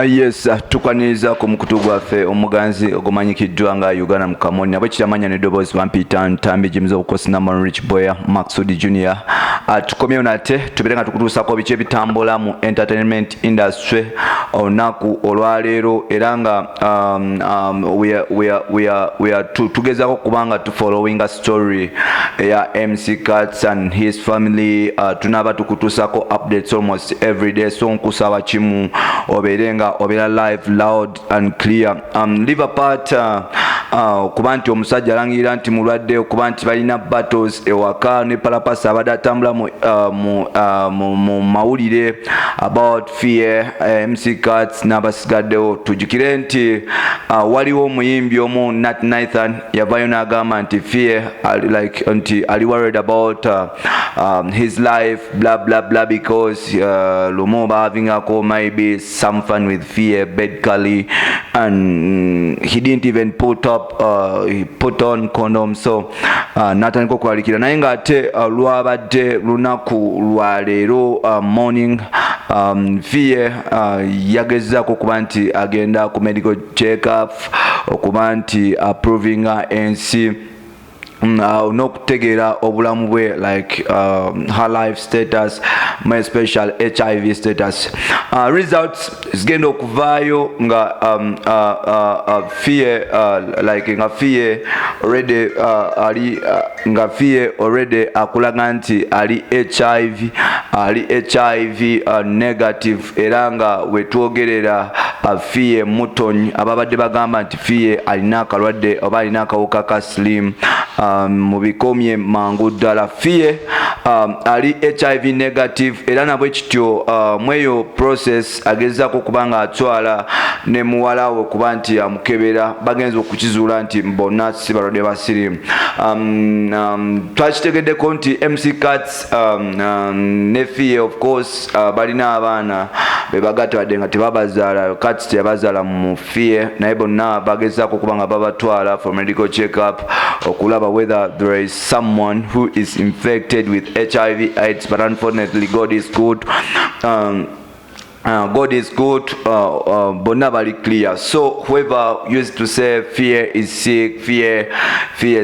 Yes, tukwaniriza ku mukutu gwaffe omuganzi ogumanyikiddwa nga Uganda Mukamoni nabwe kiramanya n'eddoboozi Bampita Ntambi James Okosi Namon Rich Boya Maxudi Junior. Tukomyewo nate tubeere nga tukutuusako biki ebitambula mu entertainment industry olunaku olwaleero era nga we are tugezaako kubanga following a story ya MC Katz and his family. Tunaaba tukutuusako updates almost every day, so nkusaba kimu obeerenga obeera live loud and clear. Leave apart kuba nti omusajja alangirira nti mulwadde, okuba nti balina battles ewaka ne palapasa abadde atambula mu mawulire about fear. MC Katz n'abasigaddewo tujjukire nti waliwo omuyimbi omu Nat Nathan yavayo n'agamba nti fear nti ali worried about his life blah blah blah because lumu havingako maybe some fun with fear basically, and he didn't even put on condom. So natandika okulalikira naye nga ate lwabadde lunaku lwaleero morning fear yagezaako okuba nti agenda ku medical check up okuba nti approving ensi n'okutegeera obulamu bwe like her life status, my special HIV status. Results zigenda okuvaayo nga fear like nga fear already nga fear already akulaga nti ali HIV negative era nga wetwogerera fear mutonyi ababadde bagamba nti fear alina akalwadde oba alina akawuka ka slim mu bikomye mangu ddala. Fear ali HIV negative era nabwe kityo mweyo process agezaako kubanga atwala ne muwala we kuba nti amukebera bagenza okukizuula nti bonna si balwadde ba sirimu. Twakitegeddeko nti MC Katz ne Fear of course balina abaana bebagatte badde nga tebabazaala. Katz teyabazaala mu Fear naye bonna bagezaako kubanga babatwala for medical check up okulaba whether there is someone who is infected with HIV/AIDS, but unfortunately God is good. God is good, bonna bali clear. So whoever used to say fear is sick, fear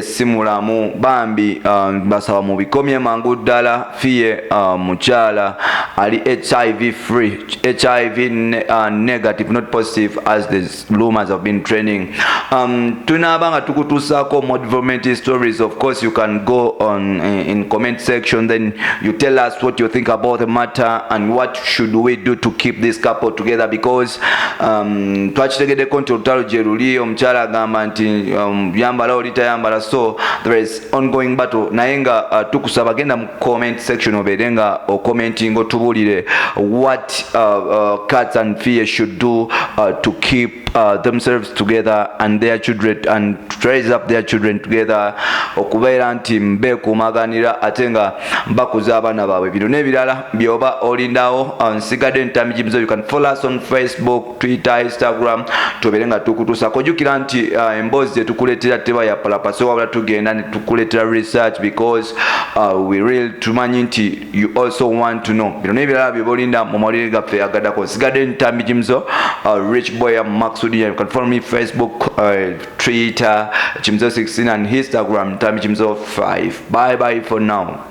simulamu bambi basaba mu bikomye mangu ddala. Fear mukyala ali HIV free, HIV negative, not positive as the rumors have been trending. Tunabanga tukutuusako more development stories. Of course you can go on in comment section, then you tell us what you think about the matter and what should we do to keep this couple together, because twakitegeddeko nti olutalo gye luli omukyala agamba nti yambala oli tayambala, so there is ongoing battle. Naye nga tukusaba genda mu comment section obeere nga commenting otubuulire what Katz and Fear should do to keep themselves together and their children and raise up their children together, okubeera nti mbeekuumaganira ate nga bakuza abaana baabwe. Bino n'ebirala byoba olindawo nsigadde Ntambi James. You can follow us on Facebook, Twitter, Instagram. Tubeere nga tukutuusako. Jjukira nti emboozi zetukuleetera teba ya palapaso wabula tugenda ne tukuleetera research because we really tumanyi nti you also want to know. Bino n'ebirala byobolinda mu mawulire gaffe agaddako. Nsigadde Ntambi James Rich Boya Maxudi. You can follow me Facebook, Twitter, Jimzo16 and Instagram, Ntambi James 5. Bye bye for now.